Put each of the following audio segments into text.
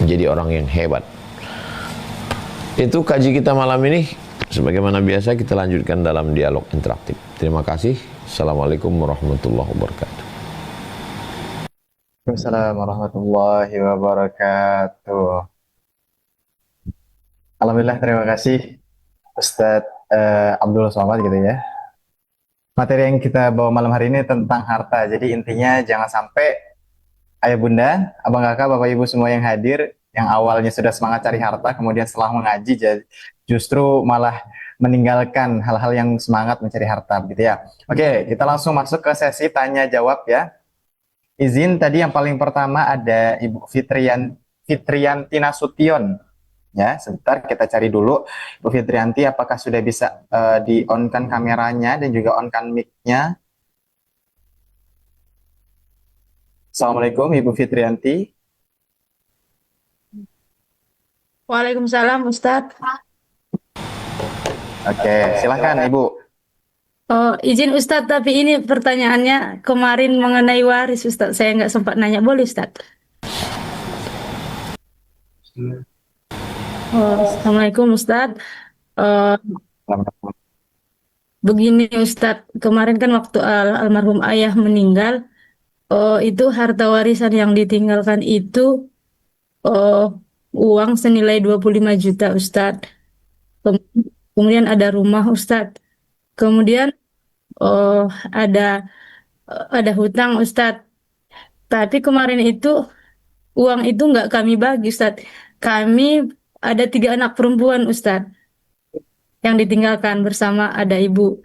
jadi orang yang hebat. Itu kaji kita malam ini. Sebagaimana biasa kita lanjutkan dalam dialog interaktif. Terima kasih. Assalamualaikum warahmatullahi wabarakatuh. Waalaikumsalam warahmatullahi wabarakatuh. Alhamdulillah, terima kasih Ustadz Abdul Somad gitu ya. Materi yang kita bawa malam hari ini tentang harta. Jadi intinya jangan sampai ayah bunda, abang kakak, bapak ibu semua yang hadir, yang awalnya sudah semangat cari harta, kemudian setelah mengaji justru malah meninggalkan hal-hal yang semangat mencari harta gitu ya. Oke, kita langsung masuk ke sesi tanya jawab ya. Izin tadi yang paling pertama ada Ibu Fitrianti Nasution. Ya, sebentar kita cari dulu Ibu Fitrianti apakah sudah bisa di-on-kan kameranya dan juga on-kan mic-nya. Assalamualaikum Ibu Fitrianti. Waalaikumsalam Ustadz. Oke, silahkan Ibu. Oh, izin Ustadz, tapi ini pertanyaannya kemarin mengenai waris Ustadz. Saya nggak sempat nanya, boleh Ustadz? Oh, Assalamualaikum Ustadz. Eh, Begini Ustadz, kemarin kan waktu almarhum ayah meninggal, itu harta warisan yang ditinggalkan itu eh, uang senilai 25 juta Ustadz. Kemudian ada rumah Ustadz. Kemudian eh, ada ada hutang Ustadz. Tapi kemarin itu uang itu nggak kami bagi, Ustadz. Kami ada 3 anak perempuan, Ustadz, yang ditinggalkan bersama ada ibu.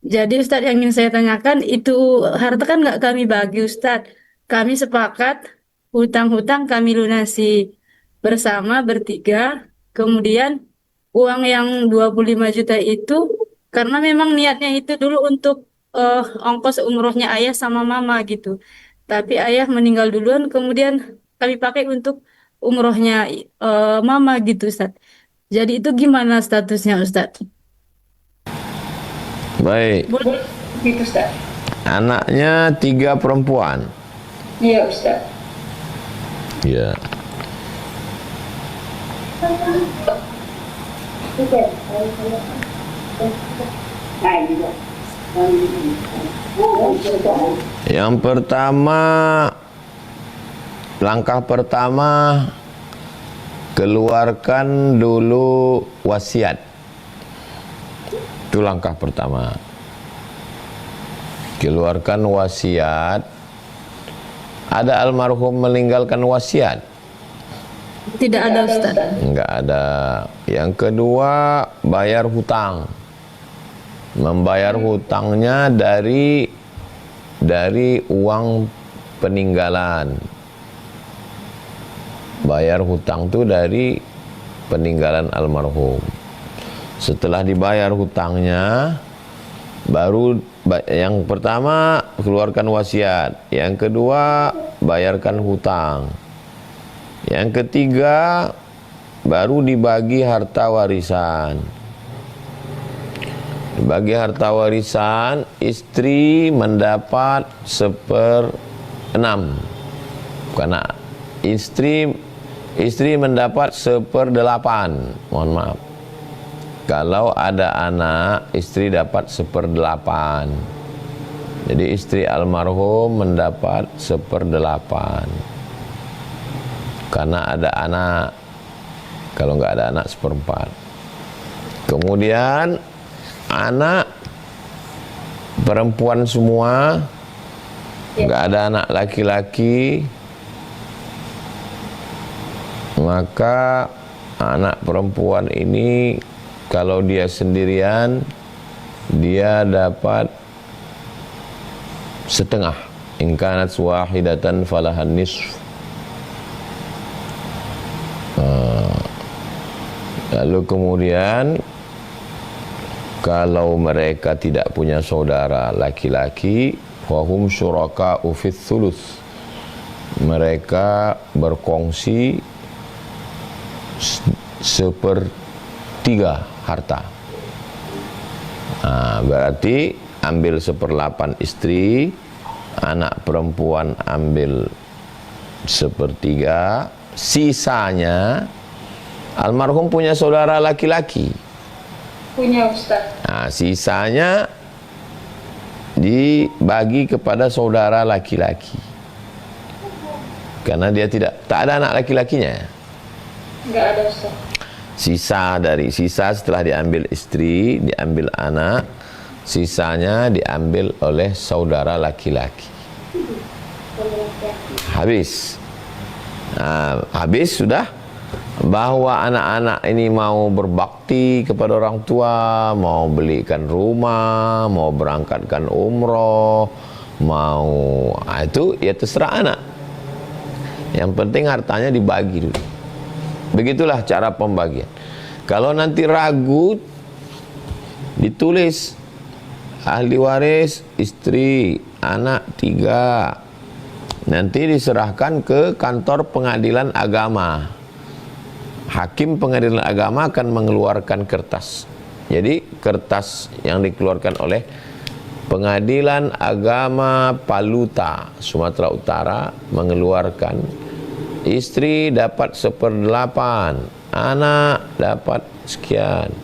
Jadi, Ustadz, yang ingin saya tanyakan, itu harta kan nggak kami bagi, Ustadz. Kami sepakat hutang-hutang kami lunasi bersama bertiga. Kemudian uang yang 25 juta itu, karena memang niatnya itu dulu untuk ongkos umrohnya ayah sama mama gitu. Tapi ayah meninggal duluan, kemudian kami pakai untuk umrohnya mama gitu, Ustaz. Jadi itu gimana statusnya, Ustaz? Baik, Boleh gitu, Ustaz? anaknya 3 perempuan. Iya, Ustaz. Ya. Yang pertama, langkah pertama, keluarkan dulu wasiat. Itu langkah pertama. Keluarkan wasiat. Ada almarhum meninggalkan wasiat? Tidak ada, Ustaz. Enggak ada. Yang kedua, bayar hutang. Membayar hutangnya dari uang peninggalan. Bayar hutang itu dari peninggalan almarhum. Setelah dibayar hutangnya, baru yang pertama keluarkan wasiat, yang kedua bayarkan hutang, yang ketiga baru dibagi harta warisan. Dibagi harta warisan, istri mendapat 1/6. Karena istri mendapat 1/8. Mohon maaf. Kalau ada anak, istri dapat 1/8. Jadi istri almarhum mendapat 1/8. Karena ada anak. Kalau nggak ada anak, 1/4. Kemudian anak perempuan semua, nggak ada anak laki-laki, maka anak perempuan ini kalau dia sendirian, dia dapat setengah. In kanat wahidatan falahan nisf. Lalu kemudian kalau mereka tidak punya saudara laki-laki, wahum syuraka'u fits thuluts. Mereka berkongsi 1/3 harta. Berarti ambil 1/8 istri, anak perempuan ambil 1/3, sisanya almarhum punya saudara laki-laki. Punya Ustaz. Nah, sisanya dibagi kepada saudara laki-laki. Karena dia tak ada anak laki-lakinya. Enggak ada Ustaz. Sisa setelah diambil istri, diambil anak, sisanya diambil oleh saudara laki-laki. Habis. Nah, habis sudah, bahwa anak-anak ini mau berbakti kepada orang tua, mau belikan rumah, mau berangkatkan umroh, itu ya terserah anak. Yang penting hartanya dibagi dulu. Begitulah cara pembagian. Kalau nanti ragu, ditulis ahli waris istri, anak 3. Nanti diserahkan ke kantor pengadilan agama. Hakim pengadilan agama akan mengeluarkan kertas. Jadi kertas yang dikeluarkan oleh Pengadilan Agama Paluta, Sumatera Utara, mengeluarkan istri dapat 1/8, anak dapat sekian.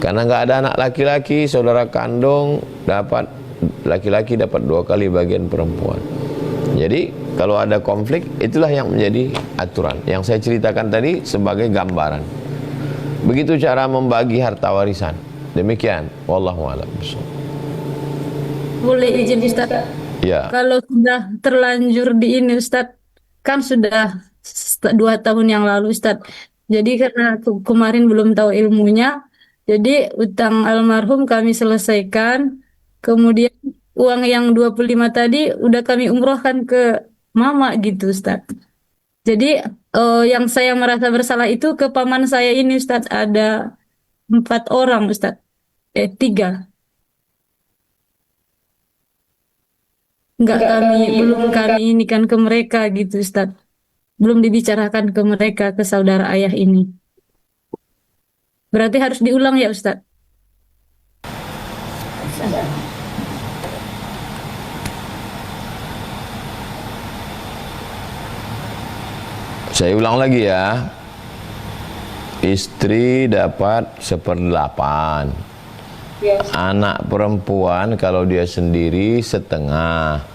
Karena nggak ada anak laki-laki, saudara kandung dapat, laki-laki dapat 2 kali bagian perempuan. Jadi kalau ada konflik, itulah yang menjadi aturan. Yang saya ceritakan tadi sebagai gambaran. Begitu cara membagi harta warisan. Demikian, wallahu a'lam bishawab. Boleh izin Ustaz? Ya. Kalau sudah terlanjur di ini Ustaz, kan sudah 2 tahun yang lalu Ustaz. Jadi karena kemarin belum tahu ilmunya, jadi utang almarhum kami selesaikan. Kemudian uang yang 25 tadi udah kami umrohkan ke mama gitu Ustaz. Jadi yang saya merasa bersalah itu ke paman saya ini Ustaz, ada 4 orang Ustaz. 3. Belum kami ini kan ke mereka gitu Ustaz. Belum dibicarakan ke mereka, ke saudara ayah ini. Berarti harus diulang ya Ustaz? Saya ulang lagi ya. Istri dapat 1/8. Anak perempuan kalau dia sendiri 1/2.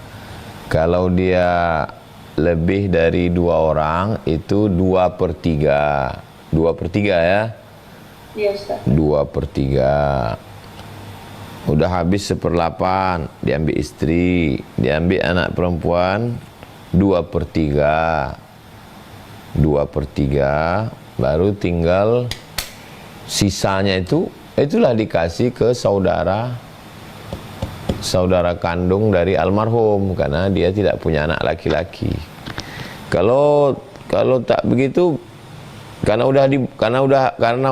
Kalau dia lebih dari 2 orang itu 2/3. 2/3 ya? Iya Ustaz. 2/3. Udah habis 1/8, diambil istri, diambil anak perempuan 2/3. 2/3, baru tinggal sisanya itulah dikasih ke saudara kandung dari almarhum, karena dia tidak punya anak laki-laki. Kalau tak begitu, karena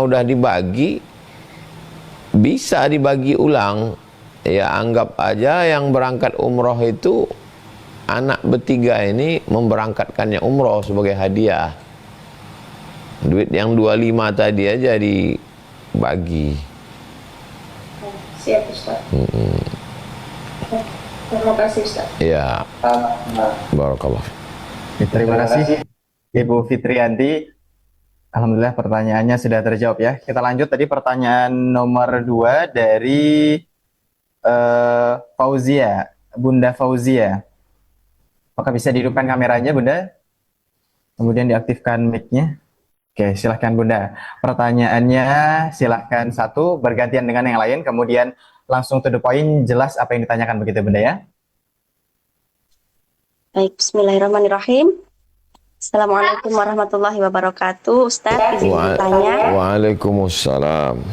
udah dibagi, bisa dibagi ulang. Ya anggap aja yang berangkat umroh itu anak bertiga ini memberangkatkannya umroh sebagai hadiah. Duit yang 25 tadi aja dibagi. Siap Ustaz. Terima kasih Ustaz. Ya. Barakallah. Terima kasih Ibu Fitrianti. Alhamdulillah pertanyaannya sudah terjawab ya. Kita lanjut tadi pertanyaan nomor 2 dari Fauzia, Bunda Fauzia. Apakah bisa dihidupkan kameranya Bunda? Kemudian diaktifkan mic-nya. Oke, silahkan Bunda. Pertanyaannya silahkan satu bergantian dengan yang lain, kemudian langsung to the point, jelas apa yang ditanyakan begitu Bunda ya. Baik, bismillahirrahmanirrahim. Assalamualaikum warahmatullahi wabarakatuh. Ustaz, izin bertanya. Waalaikumsalam.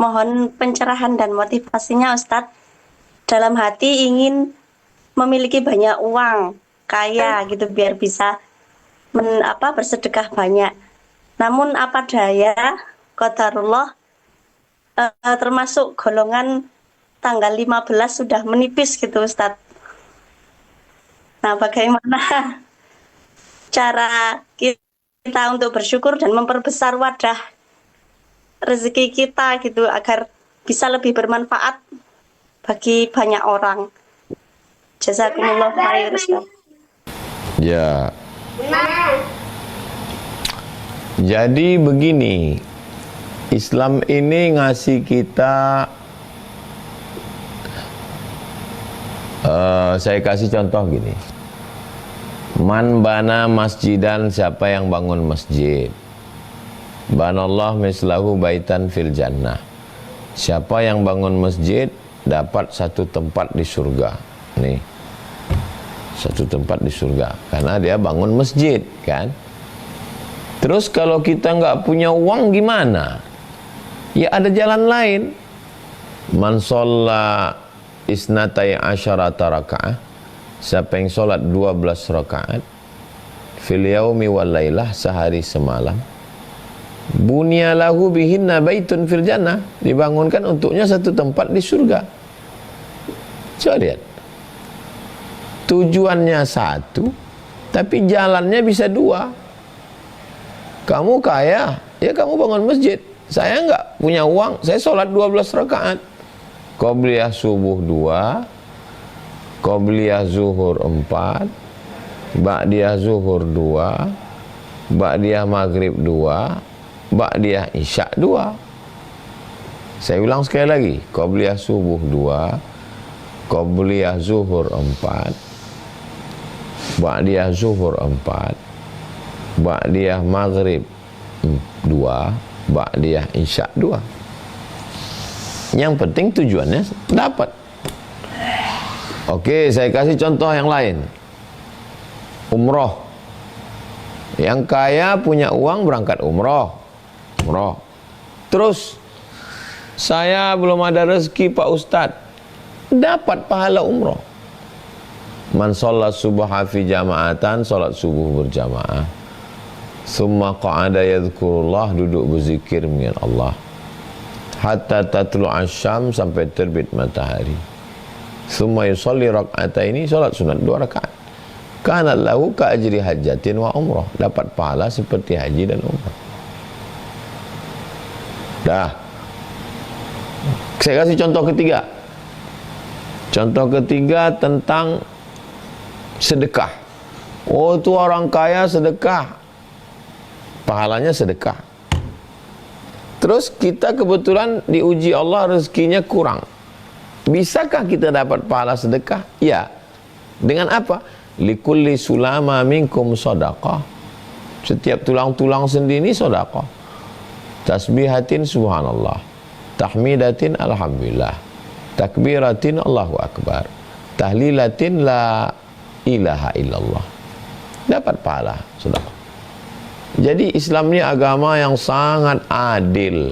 Mohon pencerahan dan motivasinya Ustaz. Dalam hati ingin memiliki banyak uang, kaya gitu biar bisa bersedekah banyak. Namun apa daya, qadarullah, termasuk golongan tanggal 15 sudah menipis gitu Ustadz. Nah, bagaimana cara kita untuk bersyukur dan memperbesar wadah rezeki kita gitu agar bisa lebih bermanfaat bagi banyak orang. Jazakumullah khair Ustaz. Ya. Jadi begini, Islam ini ngasih kita, saya kasih contoh gini. Man bana masjidan, siapa yang bangun masjid, banallah mislahu baitan fil jannah. Siapa yang bangun masjid dapat satu tempat di surga. Nih, satu tempat di surga karena dia bangun masjid, kan? Terus kalau kita nggak punya uang gimana? Ya ada jalan lain. Man sholla isnatai asyarata raka'ah, siapa yang sholat 12 rakaat fil yaumi wal lailah, sehari semalam, bunya lahu bihinna baitun fil jannah, dibangunkan untuknya satu tempat di surga. Coba lihat, tujuannya satu tapi jalannya bisa dua. Kamu kaya, ya kamu bangun masjid. Saya nggak punya uang, saya sholat 12 rakaat. Qobliyah subuh 2, Qobliyah zuhur 4, Ba'diyah zuhur 2, Ba'diyah maghrib 2, Ba'diyah isya 2. Saya ulang sekali lagi. Qobliyah subuh 2, Qobliyah zuhur 4, Ba'diyah zuhur 4, Ba'diyah maghrib 2, Ba'diyah isya 2. Yang penting tujuannya dapat. Oke, saya kasih contoh yang lain. Umroh. Yang kaya punya uang berangkat umroh. Terus saya belum ada rezeki Pak Ustadz, dapat pahala umroh. Man sholat subuha fi jama'atan, sholat subuh berjamaah, summa qa'ada yadhkurullah, duduk berzikir mengingat Allah, hatta tatlu asyam, sampai terbit matahari, summa yusalli rak'ataini, sholat sunat 2 rakaat, kana lahu ka ajri hajjatin wa umrah, dapat pahala seperti haji dan umrah. Dah. Saya kasih contoh ketiga. Contoh ketiga tentang sedekah. Oh, itu orang kaya sedekah, pahalanya sedekah. Terus kita kebetulan diuji Allah, rezekinya kurang. Bisakah kita dapat pahala sedekah? Ya. Dengan apa? Likulli sulama minkum sadaqah. Setiap tulang-tulang sendi ini sedekah. Tasbihatin subhanallah, tahmidatin alhamdulillah, takbiratin Allahu akbar, tahlilatin la ilaha illallah, dapat pahala sedekah. Jadi Islam ini agama yang sangat adil.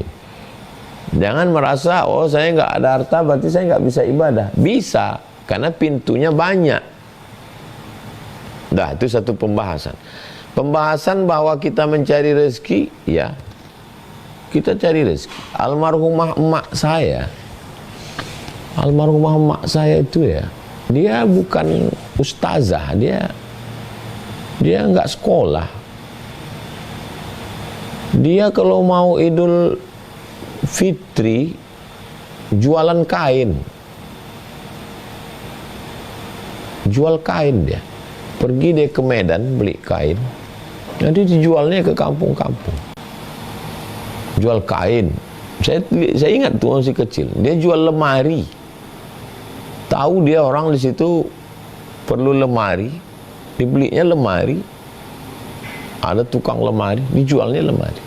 Jangan merasa, oh saya nggak ada harta berarti saya nggak bisa ibadah. Bisa, karena pintunya banyak. Dah, itu satu pembahasan. Pembahasan bahwa kita mencari rezeki, ya, kita cari rezeki. Almarhumah emak saya itu ya, dia bukan ustazah, dia nggak sekolah. Dia kalau mau Idul Fitri jualan kain, jual kain dia. Pergi dia ke Medan beli kain, nanti dijualnya ke kampung-kampung. Jual kain. Saya ingat tuh masih kecil, dia jual lemari. Tahu dia orang di situ perlu lemari, dibelinya lemari. Ada tukang lemari, dijualnya lemari.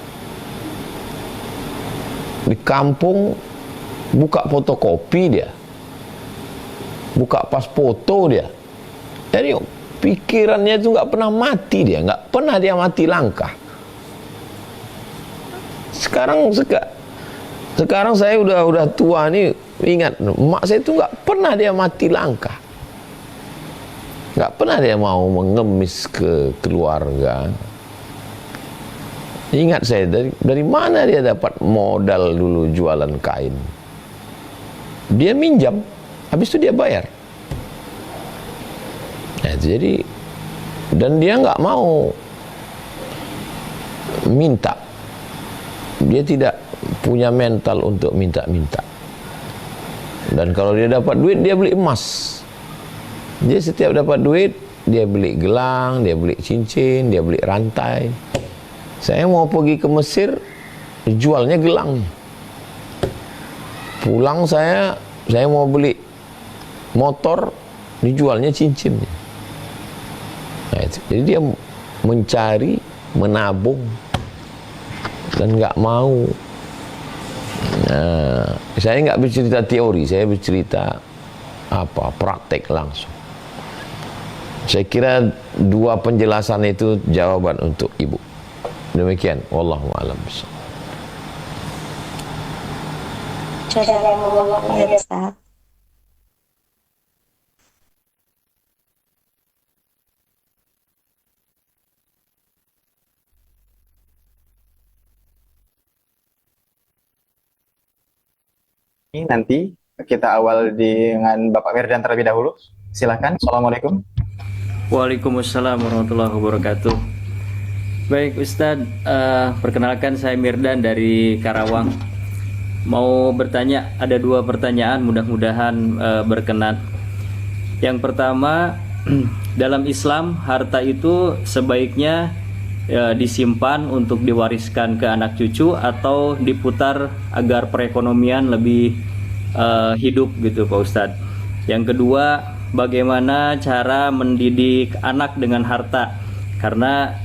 Di kampung buka fotokopi dia, buka pas foto dia. Jadi pikirannya itu nggak pernah mati, dia nggak pernah dia mati langkah. Sekarang saya udah tua nih, ingat emak saya itu nggak pernah dia mati langkah, nggak pernah dia mau mengemis ke keluarga. Ingat saya, dari mana dia dapat modal dulu jualan kain? Dia minjam, habis itu dia bayar. Nah, jadi, dan dia nggak mau minta. Dia tidak punya mental untuk minta-minta. Dan kalau dia dapat duit, dia beli emas. Dia setiap dapat duit, dia beli gelang, dia beli cincin, dia beli rantai. Saya mau pergi ke Mesir, jualnya gelang. Pulang saya mau beli motor, dijualnya cincin. Nah, itu. Jadi dia mencari, menabung, dan nggak mau. Nah, saya nggak bercerita teori, saya bercerita praktek langsung. Saya kira dua penjelasan itu jawaban untuk ibu. Demikian, wallahu a'lam bishawab. Jazakallah khair, Ustaz. Ini nanti kita awal dengan Bapak Mirdan terlebih dahulu. Silakan. Assalamualaikum. Waalaikumsalam warahmatullahi wabarakatuh. Baik Ustadz, perkenalkan saya Mirdan dari Karawang. Mau bertanya, ada dua pertanyaan, mudah-mudahan berkenan. Yang pertama, dalam Islam harta itu sebaiknya disimpan untuk diwariskan ke anak cucu atau diputar agar perekonomian lebih hidup gitu Pak Ustadz. Yang kedua, bagaimana cara mendidik anak dengan harta? Karena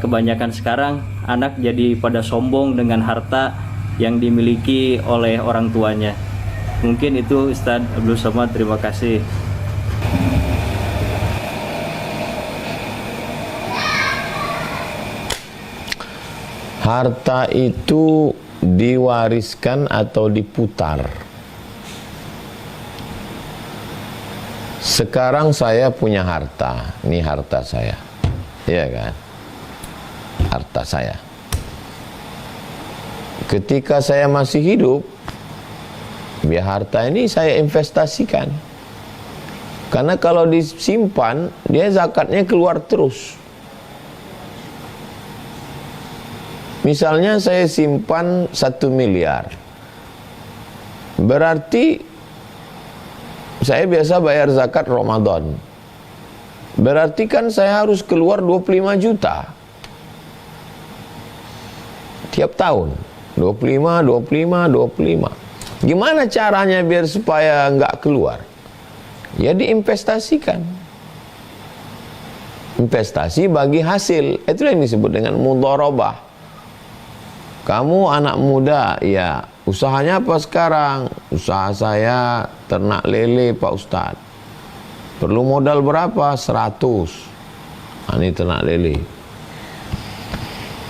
kebanyakan sekarang anak jadi pada sombong dengan harta yang dimiliki oleh orang tuanya. Mungkin itu Ustadz Abdul Somad, terima kasih. Harta itu diwariskan atau diputar. Sekarang saya punya harta, ini harta saya, iya kan? Harta saya. Ketika saya masih hidup, biar harta ini saya investasikan. Karena kalau disimpan, dia zakatnya keluar terus. Misalnya saya simpan 1 miliar, berarti saya biasa bayar zakat Ramadan. Berarti kan saya harus keluar 25 juta tiap tahun. 25. Gimana caranya biar supaya nggak keluar? Ya diinvestasikan. Investasi bagi hasil. Itulah yang disebut dengan mudharabah. Kamu anak muda, ya usahanya apa sekarang? Usaha saya ternak lele Pak Ustadz. Perlu modal berapa? 100. Nah, ini ternak lele.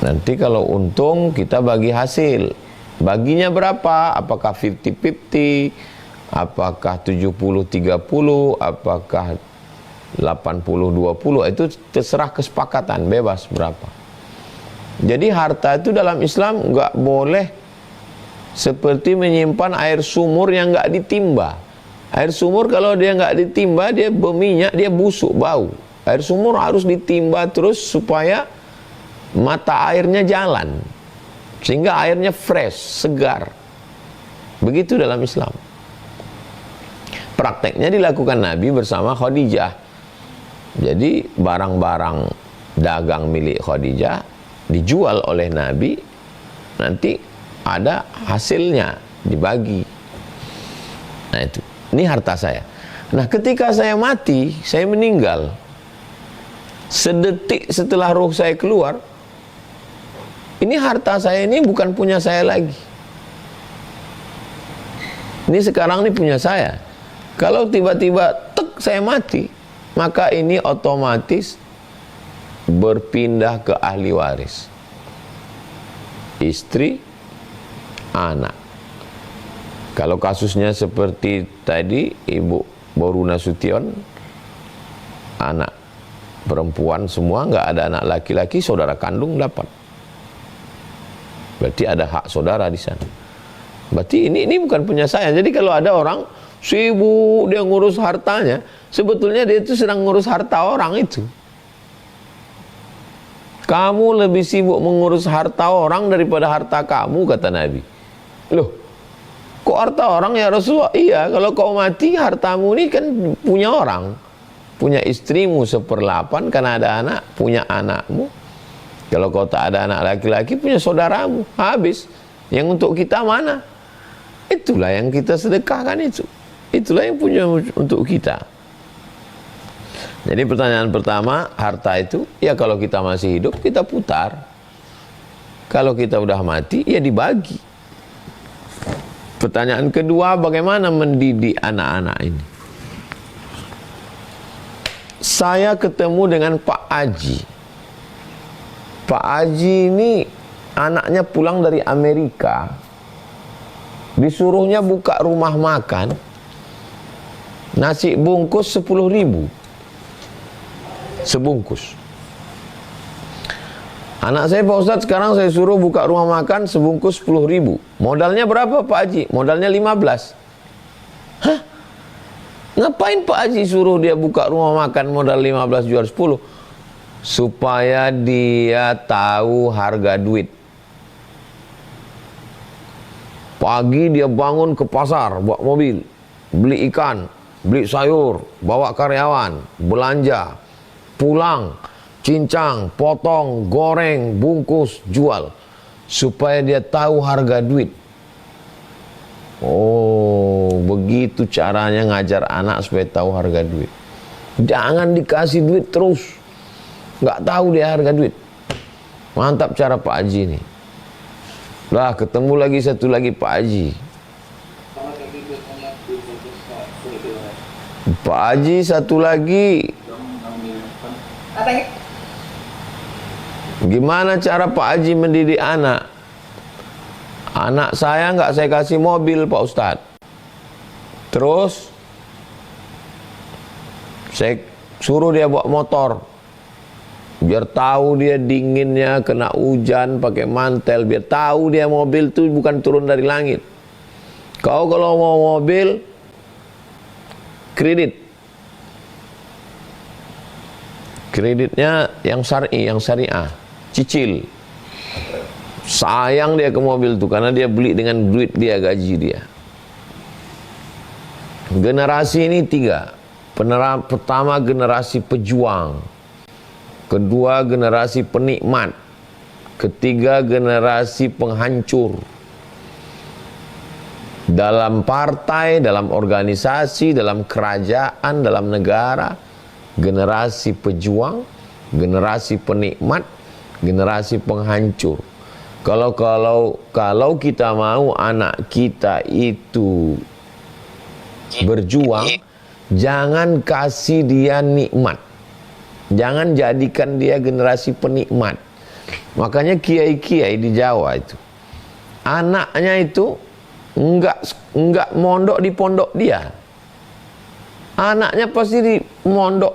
Nanti kalau untung kita bagi hasil. Baginya berapa? Apakah 50-50? Apakah 70-30? Apakah 80-20? Itu terserah kesepakatan, bebas berapa. Jadi harta itu dalam Islam nggak boleh seperti menyimpan air sumur yang nggak ditimba. Air sumur kalau dia nggak ditimba, dia berminyak, dia busuk, bau. Air sumur harus ditimba terus supaya mata airnya jalan, sehingga airnya fresh, segar. Begitu dalam Islam. Prakteknya dilakukan Nabi bersama Khadijah. Jadi barang-barang dagang milik Khadijah dijual oleh Nabi, nanti ada hasilnya dibagi. Nah itu, ini harta saya. Nah ketika saya mati, saya meninggal, sedetik setelah ruh saya keluar, ini harta saya ini bukan punya saya lagi. Ini sekarang ini punya saya. Kalau tiba-tiba saya mati, maka ini otomatis berpindah ke ahli waris, istri, anak. Kalau kasusnya seperti tadi Ibu Boru Nasution, anak perempuan semua, nggak ada anak laki-laki, saudara kandung dapat. Berarti ada hak saudara di sana. Berarti ini bukan punya saya. Jadi kalau ada orang sibuk dia ngurus hartanya, sebetulnya dia itu sedang ngurus harta orang itu. Kamu lebih sibuk mengurus harta orang daripada harta kamu, kata Nabi. Loh, kok harta orang ya Rasulullah? Iya, kalau kau mati hartamu ini kan punya orang. punya istrimu 1/8 karena ada anak, punya anakmu. Kalau kau tak ada anak laki-laki, punya saudaramu. Habis. Yang untuk kita mana? Itulah yang kita sedekahkan itu. Itulah yang punya untuk kita. Jadi pertanyaan pertama, harta itu, ya kalau kita masih hidup, kita putar. Kalau kita udah mati, ya dibagi. Pertanyaan kedua, bagaimana mendidik anak-anak ini? Saya ketemu dengan Pak Aji. Pak Aji ini anaknya pulang dari Amerika. Disuruhnya buka rumah makan. Nasi bungkus 10.000 sebungkus. Anak saya, Pak Ustadz, sekarang saya suruh buka rumah makan sebungkus 10.000. Modalnya berapa Pak Haji? Modalnya 15. Hah? Ngapain Pak Haji suruh dia buka rumah makan modal 15 jual 10? Supaya dia tahu harga duit. Pagi dia bangun ke pasar, bawa mobil, beli ikan, beli sayur, bawa karyawan, belanja, pulang, cincang, potong, goreng, bungkus, jual. Supaya dia tahu harga duit. Oh, begitu caranya ngajar anak supaya tahu harga duit. Jangan dikasih duit terus. Nggak tahu dia harga duit. Mantap cara Pak Haji ini. Lah, ketemu lagi satu lagi Pak Haji. Pak Haji satu lagi. Gimana cara Pak Haji mendidik anak? Anak saya nggak saya kasih mobil Pak Ustadz. Terus saya suruh dia bawa motor. Biar tahu dia dinginnya, kena hujan, pakai mantel. Biar tahu dia mobil itu bukan turun dari langit. Kau kalau mau mobil, kredit. Kreditnya yang syar'i, yang syariah. Cicil. Sayang dia ke mobil itu karena dia beli dengan duit dia, gaji dia. Generasi ini 3. Pertama generasi pejuang. Kedua generasi penikmat. Ketiga generasi penghancur. Dalam partai, dalam organisasi, dalam kerajaan, dalam negara, generasi pejuang, generasi penikmat, generasi penghancur. Kalau kita mau anak kita itu berjuang, jangan kasih dia nikmat. Jangan jadikan dia generasi penikmat. Makanya kiai-kiai di Jawa itu, anaknya itu enggak mondok di pondok dia. Anaknya pasti di mondok.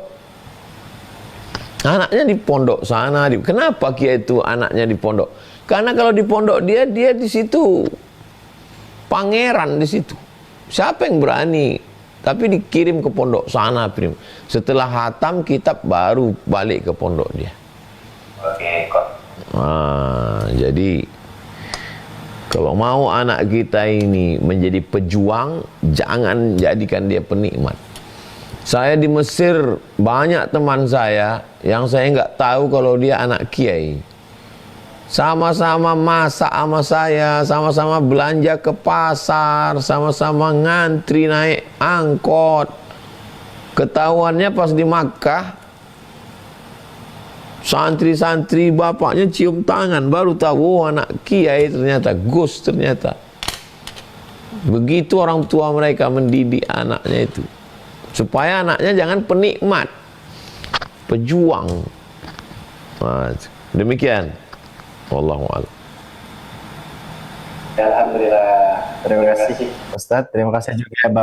Anaknya di pondok sana. Kenapa kiai itu anaknya di pondok? Karena kalau di pondok dia di situ pangeran di situ. Siapa yang berani? Tapi dikirim ke pondok sana, prim. Setelah hatam kitab baru balik ke pondok dia. Oke, kok. Jadi kalau mau anak kita ini menjadi pejuang, jangan jadikan dia penikmat. Saya di Mesir banyak teman saya yang saya nggak tahu kalau dia anak kiai. Sama-sama masak sama saya, sama-sama belanja ke pasar, sama-sama ngantri naik angkot. Ketahuannya pas di Makkah, santri-santri bapaknya cium tangan, baru tahu oh, anak kiai ternyata, Gus ternyata. Begitu orang tua mereka mendidik anaknya itu. Supaya anaknya jangan penikmat, pejuang. Demikian. Wallahu a'lam. Alhamdulillah. Terima kasih Ustadz. Terima kasih juga Bapak.